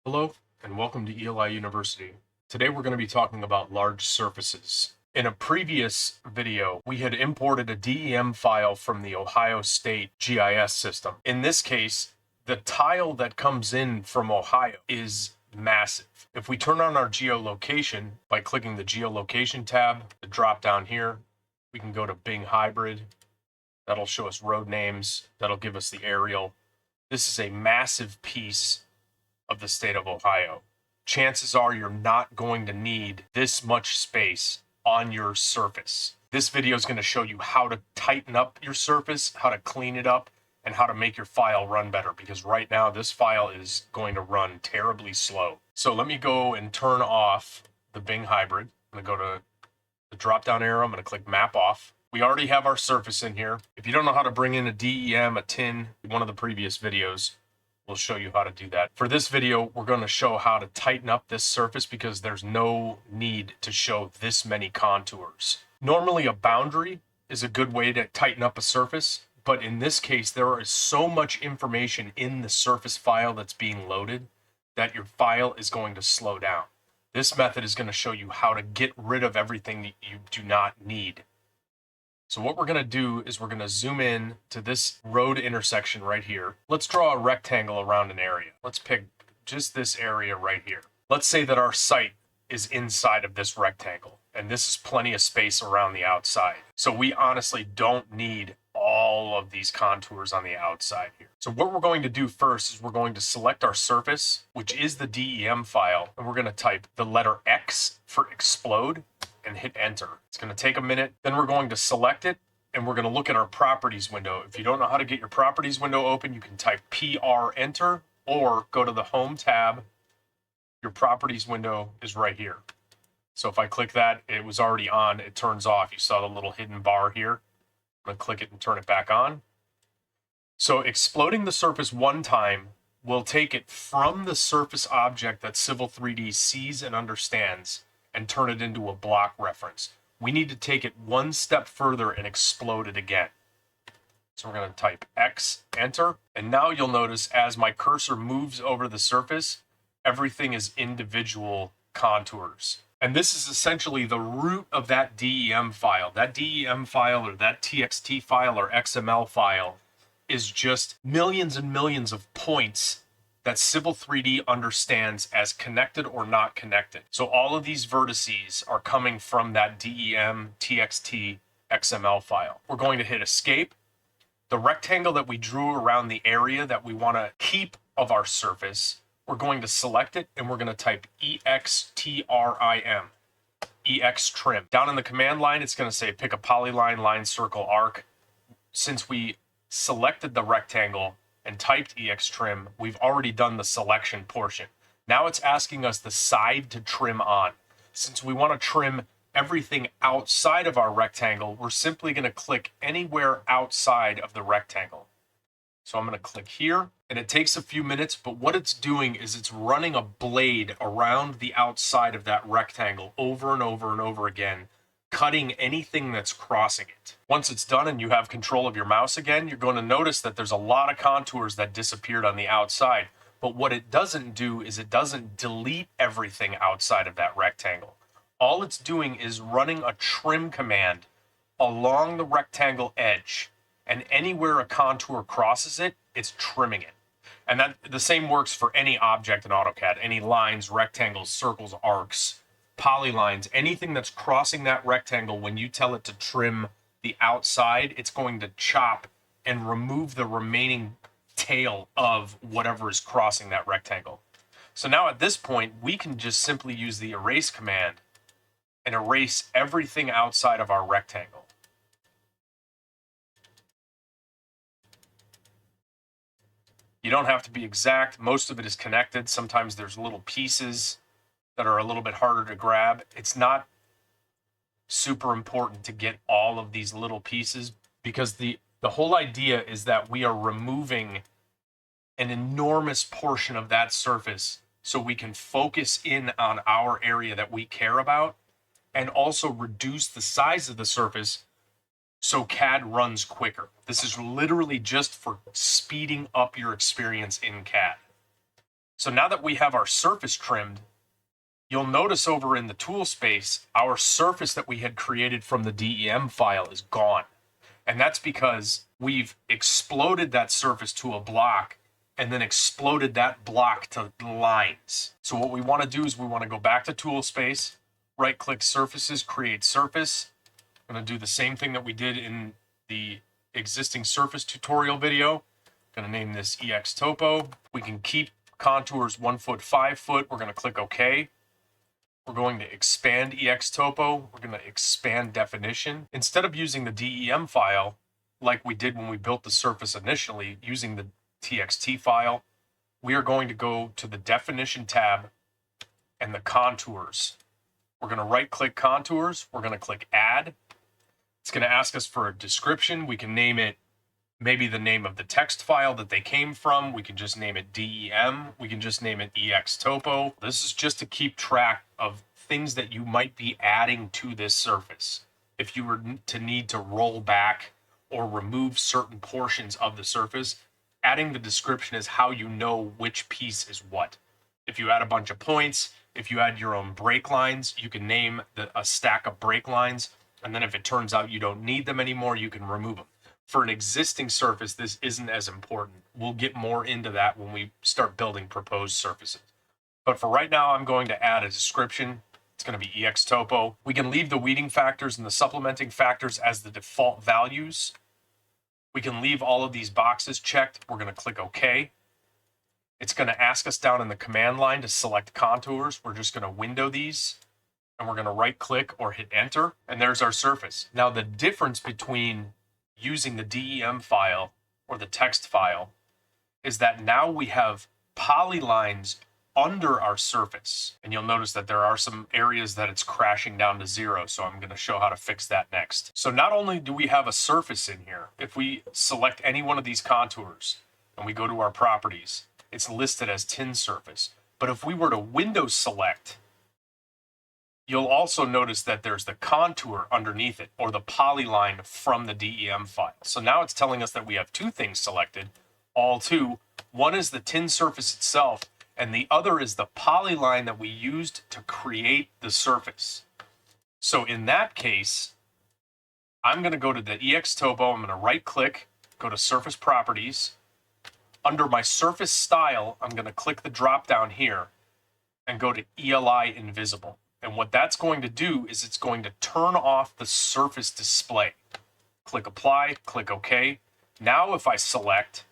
Hello, and welcome to ELI University. Today we're going to be talking about large surfaces. In a previous video, we had imported a DEM file from the Ohio State GIS system. In this case, the tile that comes in from Ohio is massive. If we turn on our geolocation by clicking the geolocation tab, the drop down here, we can go to Bing Hybrid. That'll show us road names. That'll give us the aerial. This is a massive piece of the state of Ohio. Chances are you're not going to need this much space on your surface. This video is going to show you how to tighten up your surface, how to clean it up, and how to make your file run better, because right now this file is going to run terribly slow. So let me go and turn off the Bing Hybrid. I'm going to go to the drop down arrow. I'm going to click Map Off. We already have our surface in here. If you don't know how to bring in a DEM, a tin, one of the previous videos, we'll show you how to do that. For this video, we're going to show how to tighten up this surface because there's no need to show this many contours. Normally, a boundary is a good way to tighten up a surface, but in this case, there is so much information in the surface file that's being loaded that your file is going to slow down. This method is going to show you how to get rid of everything that you do not need. So what we're going to do is we're going to zoom in to this road intersection right here. Let's draw a rectangle around an area. Let's pick just this area right here. Let's say that our site is inside of this rectangle, and this is plenty of space around the outside. So we honestly don't need all of these contours on the outside here. So what we're going to do first is we're going to select our surface, which is the DEM file, and we're going to type the letter X for explode and hit enter. It's going to take a minute. Then we're going to select it and we're going to look at our properties window. If you don't know how to get your properties window open, you can type PR enter or go to the home tab. Your properties window is right here. So if I click that, it was already on, it turns off. You saw the little hidden bar here. I'm going to click it and turn it back on. So exploding the surface one time will take it from the surface object that Civil 3D sees and understands and turn it into a block reference. We need to take it one step further and explode it again. So we're going to type X, enter, and now you'll notice as my cursor moves over the surface, everything is individual contours. And this is essentially the root of that DEM file. That DEM file or that TXT file or XML file is just millions and millions of points that Civil 3D understands as connected or not connected. So all of these vertices are coming from that DEM TXT XML file. We're going to hit escape. The rectangle that we drew around the area that we want to keep of our surface, we're going to select it and we're going to type EXTRIM, EX trim. Down in the command line, it's going to say pick a polyline, line, circle, arc. Since we selected the rectangle and typed EX trim, we've already done the selection portion. Now it's asking us the side to trim on. Since we want to trim everything outside of our rectangle, we're simply going to click anywhere outside of the rectangle. So I'm going to click here, and it takes a few minutes, but what it's doing is it's running a blade around the outside of that rectangle over and over and over again, cutting anything that's crossing it. Once it's done and you have control of your mouse again, you're going to notice that there's a lot of contours that disappeared on the outside. But what it doesn't do is it doesn't delete everything outside of that rectangle. All it's doing is running a trim command along the rectangle edge, and anywhere a contour crosses it, it's trimming it. And that the same works for any object in AutoCAD, any lines, rectangles, circles, arcs, polylines, anything that's crossing that rectangle. When you tell it to trim the outside, it's going to chop and remove the remaining tail of whatever is crossing that rectangle. So now at this point, we can just simply use the erase command and erase everything outside of our rectangle. You don't have to be exact. Most of it is connected. Sometimes there's little pieces that are a little bit harder to grab. It's not super important to get all of these little pieces because the whole idea is that we are removing an enormous portion of that surface so we can focus in on our area that we care about and also reduce the size of the surface so CAD runs quicker. This is literally just for speeding up your experience in CAD. So now that we have our surface trimmed, you'll notice over in the tool space, our surface that we had created from the DEM file is gone. And that's because we've exploded that surface to a block and then exploded that block to lines. So what we want to do is we want to go back to tool space, right click surfaces, create surface. I'm going to do the same thing that we did in the existing surface tutorial video. I'm going to name this EX Topo. We can keep contours 1 foot, 5 foot. We're going to click OK. We're going to expand EX Topo. We're going to expand definition. Instead of using the DEM file, like we did when we built the surface initially, using the TXT file, we are going to go to the definition tab and the contours. We're going to right click contours. We're going to click add. It's going to ask us for a description. We can name it maybe the name of the text file that they came from. We can just name it DEM. We can just name it EX Topo. This is just to keep track of things that you might be adding to this surface. If you were to need to roll back or remove certain portions of the surface, adding the description is how you know which piece is what. If you add a bunch of points, if you add your own break lines, you can name a stack of break lines. And then if it turns out you don't need them anymore, you can remove them. For an existing surface, this isn't as important. We'll get more into that when we start building proposed surfaces. But for right now, I'm going to add a description. It's going to be EX Topo. We can leave the weeding factors and the supplementing factors as the default values. We can leave all of these boxes checked. We're going to click OK. It's going to ask us down in the command line to select contours. We're just going to window these, and we're going to right click or hit enter, and there's our surface. Now the difference between using the DEM file or the text file is that now we have polylines under our surface. And you'll notice that there are some areas that it's crashing down to 0. So I'm going to show how to fix that next. So not only do we have a surface in here, if we select any one of these contours and we go to our properties, it's listed as tin surface. But if we were to window select, you'll also notice that there's the contour underneath it, or the polyline from the DEM file. So now it's telling us that we have two things selected, all two. One is the tin surface itself, and the other is the polyline that we used to create the surface. So in that case, I'm going to go to the EX Topo. I'm going to right click, go to surface properties. Under my surface style, I'm going to click the drop down here and go to ELI invisible. And what that's going to do is it's going to turn off the surface display. Click apply, click OK. Now if I select,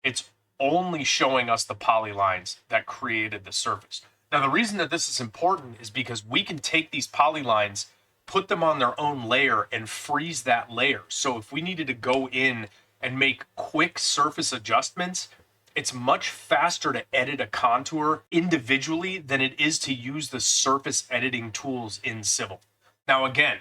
it's only showing us the polylines that created the surface. Now the reason that this is important is because we can take these polylines, put them on their own layer, and freeze that layer. So if we needed to go in and make quick surface adjustments, it's much faster to edit a contour individually than it is to use the surface editing tools in Civil. Now again,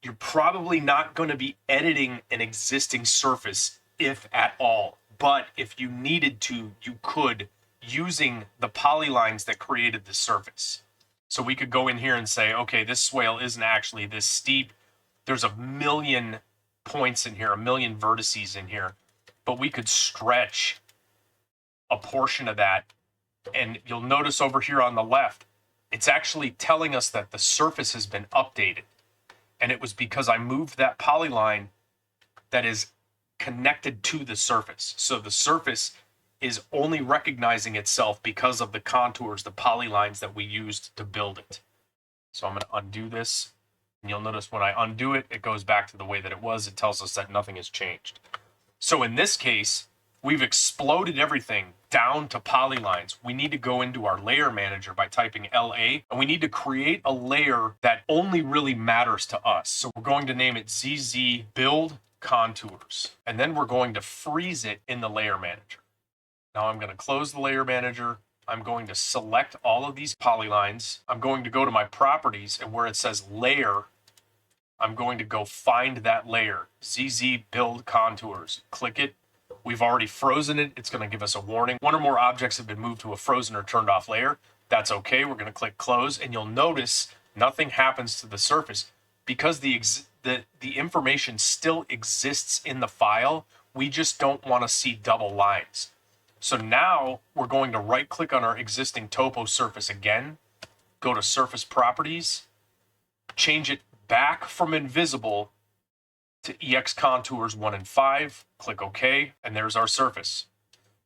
you're probably not going to be editing an existing surface, if at all. But if you needed to, you could, using the polylines that created the surface. So we could go in here and say, okay, this swale isn't actually this steep. There's a million points in here, a million vertices in here. But we could stretch a portion of that. And you'll notice over here on the left, it's actually telling us that the surface has been updated. And it was because I moved that polyline that is connected to the surface. So the surface is only recognizing itself because of the contours, the polylines that we used to build it. So I'm going to undo this. And you'll notice when I undo it, it goes back to the way that it was. It tells us that nothing has changed. So in this case, we've exploded everything down to polylines. We need to go into our layer manager by typing LA, and we need to create a layer that only really matters to us. So we're going to name it ZZ Build Contours, and then we're going to freeze it in the layer manager. Now I'm going to close the layer manager. I'm going to select all of these polylines. I'm going to go to my properties, and where it says layer, I'm going to go find that layer, ZZ Build Contours. Click it. We've already frozen it. It's going to give us a warning. One or more objects have been moved to a frozen or turned off layer. That's okay. We're going to click close, and you'll notice nothing happens to the surface because the information still exists in the file. We just don't want to see double lines. So now we're going to right click on our existing topo surface again, go to surface properties, change it back from invisible to EX contours 1 and 5, click OK, and there's our surface.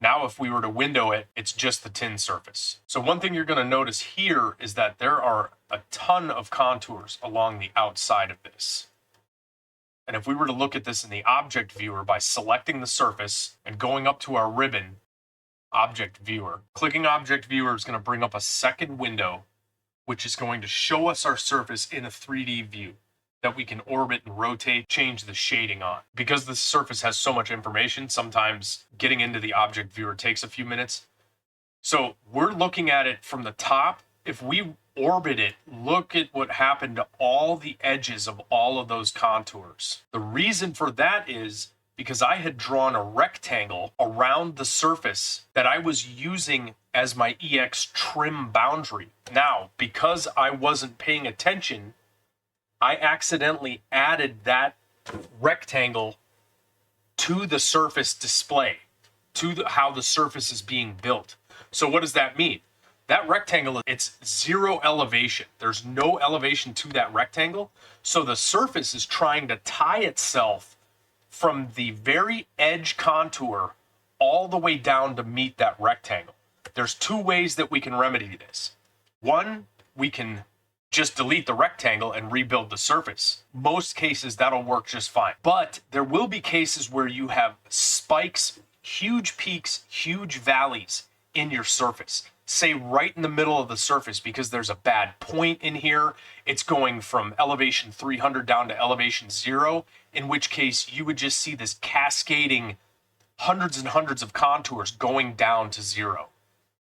Now if we were to window it, it's just the tin surface. So one thing you're going to notice here is that there are a ton of contours along the outside of this. And if we were to look at this in the object viewer by selecting the surface and going up to our ribbon, object viewer, clicking object viewer is going to bring up a second window, which is going to show us our surface in a 3D view that we can orbit and rotate, change the shading on. Because the surface has so much information, sometimes getting into the object viewer takes a few minutes. So we're looking at it from the top. If we orbit it, look at what happened to all the edges of all of those contours. The reason for that is because I had drawn a rectangle around the surface that I was using as my EX trim boundary. Now, because I wasn't paying attention, I accidentally added that rectangle to the surface display, to how the surface is being built. So what does that mean? That rectangle, it's 0 elevation. There's no elevation to that rectangle. So the surface is trying to tie itself from the very edge contour all the way down to meet that rectangle. There's 2 ways that we can remedy this. One, we can just delete the rectangle and rebuild the surface. Most cases that'll work just fine. But there will be cases where you have spikes, huge peaks, huge valleys in your surface. Say right in the middle of the surface because there's a bad point in here. It's going from elevation 300 down to elevation 0, in which case you would just see this cascading hundreds and hundreds of contours going down to 0.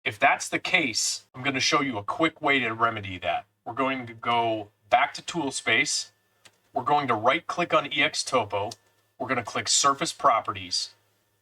If that's the case, I'm going to show you a quick way to remedy that. We're going to go back to tool space. We're going to right click on EX Topo. We're going to click surface properties.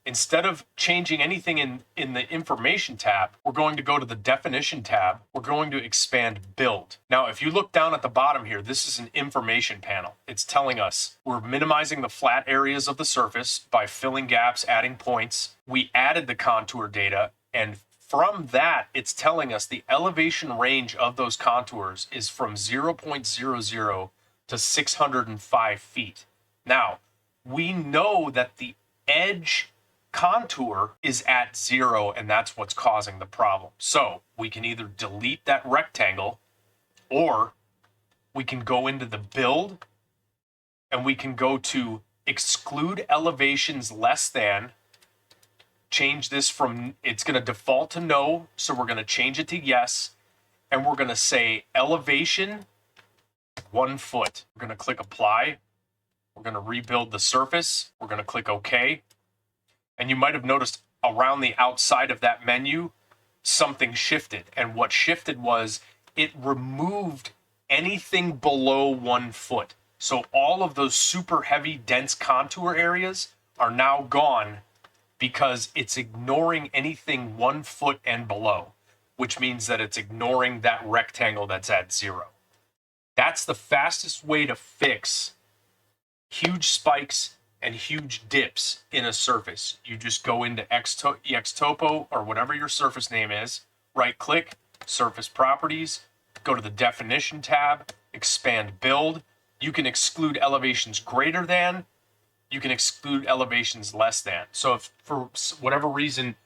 Instead of changing anything in the information tab, we're going to go to the definition tab. We're going to expand build. Now, if you look down at the bottom here, this is an information panel. It's telling us we're minimizing the flat areas of the surface by filling gaps, adding points. We added the contour data, and from that, it's telling us the elevation range of those contours is from 0.00 to 605 feet. Now, we know that the edge contour is at 0, and that's what's causing the problem. So we can either delete that rectangle, or we can go into the build, and we can go to exclude elevations less than. Change this from, it's going to default to no, so we're going to change it to yes, and we're going to say elevation 1 foot. We're going to click apply. We're going to rebuild the surface. We're going to click OK. And you might have noticed around the outside of that menu, something shifted. And what shifted was it removed anything below 1 foot. So all of those super heavy, dense contour areas are now gone, because it's ignoring anything 1 foot and below, which means that it's ignoring that rectangle that's at 0. That's the fastest way to fix huge spikes and huge dips in a surface. You just go into EX Topo or whatever your surface name is, right click, surface properties, go to the definition tab, expand build. You can exclude elevations greater than, you can exclude elevations less than. So if for whatever reason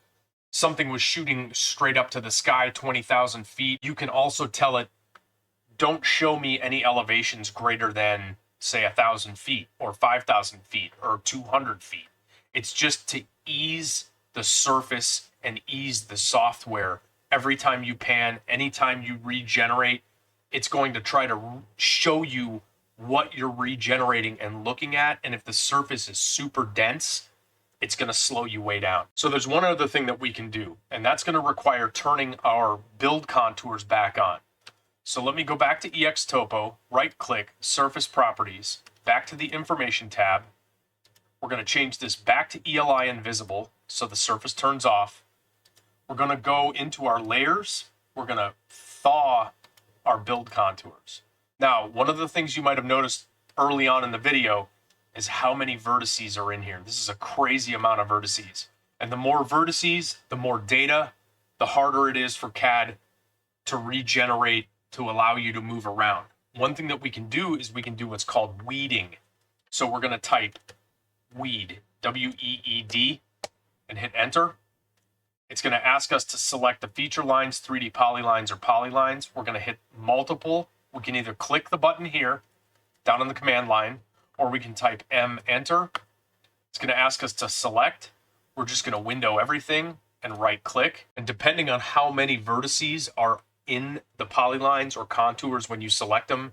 something was shooting straight up to the sky 20,000 feet, you can also tell it, don't show me any elevations greater than, say, 1,000 feet or 5,000 feet or 200 feet. It's just to ease the surface and ease the software. Every time you pan, anytime you regenerate, it's going to try to show you what you're regenerating and looking at. And if the surface is super dense, it's going to slow you way down. So there's one other thing that we can do, and that's going to require turning our build contours back on. So let me go back to EX Topo, right click, surface properties, back to the information tab. We're going to change this back to ELI invisible so the surface turns off. We're going to go into our layers. We're going to thaw our build contours. Now, one of the things you might have noticed early on in the video is how many vertices are in here. This is a crazy amount of vertices. And the more vertices, the more data, the harder it is for CAD to regenerate to allow you to move around. One thing that we can do is we can do what's called weeding. So we're going to type weed, W-E-E-D, and hit enter. It's going to ask us to select the feature lines, 3D polylines, or polylines. We're going to hit multiple. We can either click the button here, down on the command line, or we can type M, enter. It's going to ask us to select. We're just going to window everything and right click. And depending on how many vertices are in the polylines or contours when you select them,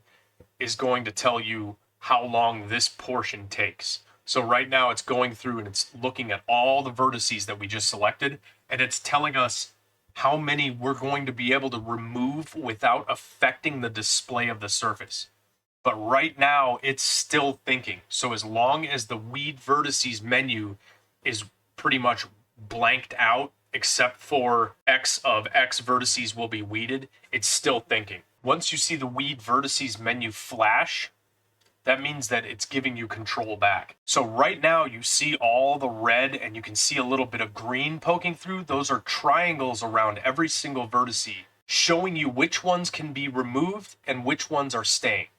is going to tell you how long this portion takes. So right now it's going through and it's looking at all the vertices that we just selected, and it's telling us how many we're going to be able to remove without affecting the display of the surface. But right now it's still thinking. So as long as the weed vertices menu is pretty much blanked out, except for X of X vertices will be weeded, it's still thinking. Once you see the weed vertices menu flash, that means that it's giving you control back. So right now you see all the red and you can see a little bit of green poking through. Those are triangles around every single vertice, showing you which ones can be removed and which ones are staying.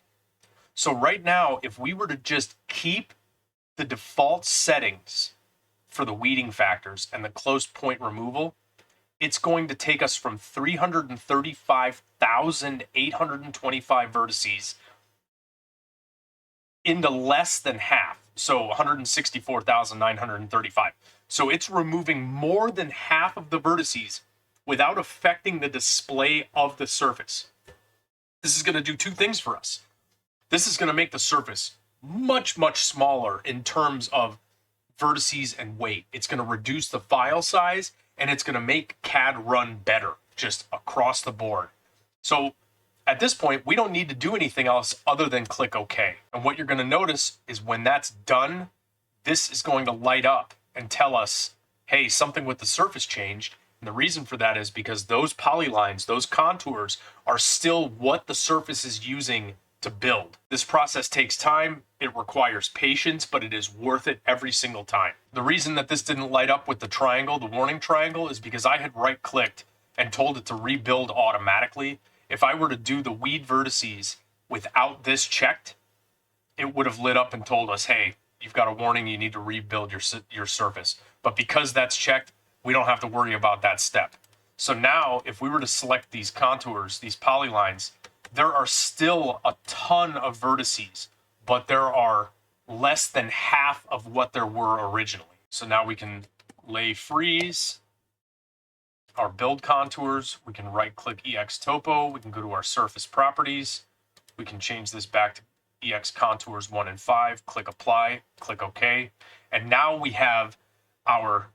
So right now, if we were to just keep the default settings for the weeding factors and the close point removal, it's going to take us from 335,825 vertices into less than half, so 164,935. So it's removing more than half of the vertices without affecting the display of the surface. This is going to do two things for us. This is going to make the surface much, much smaller in terms of vertices and weight. It's going to reduce the file size, and it's going to make CAD run better just across the board. So at this point, we don't need to do anything else other than click OK. And what you're going to notice is when that's done, this is going to light up and tell us, hey, something with the surface changed. And the reason for that is because those polylines, those contours, are still what the surface is using to build. This process takes time, it requires patience, but it is worth it every single time. The reason that this didn't light up with the triangle, the warning triangle, is because I had right-clicked and told it to rebuild automatically. If I were to do the weed vertices without this checked, it would have lit up and told us, hey, you've got a warning, you need to rebuild your surface. But because that's checked, we don't have to worry about that step. So now, if we were to select these contours, these polylines, there are still a ton of vertices, but there are less than half of what there were originally. So now we can lay freeze our build contours. We can right click EX Topo. We can go to our surface properties. We can change this back to EX Contours 1 and 5, click apply, click OK. And now we have our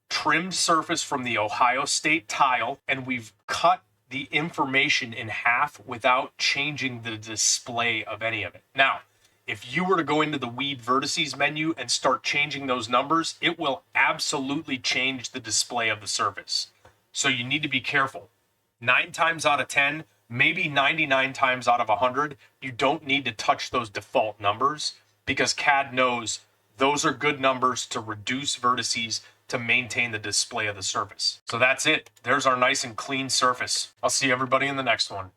trimmed surface from the Ohio State tile, and we've cut the information in half without changing the display of any of it. Now, if you were to go into the weed vertices menu and start changing those numbers, it will absolutely change the display of the surface. So you need to be careful. 9 times out of 10, maybe 99 times out of 100, you don't need to touch those default numbers because CAD knows those are good numbers to reduce vertices to maintain the display of the surface. So that's it. There's our nice and clean surface. I'll see everybody in the next one.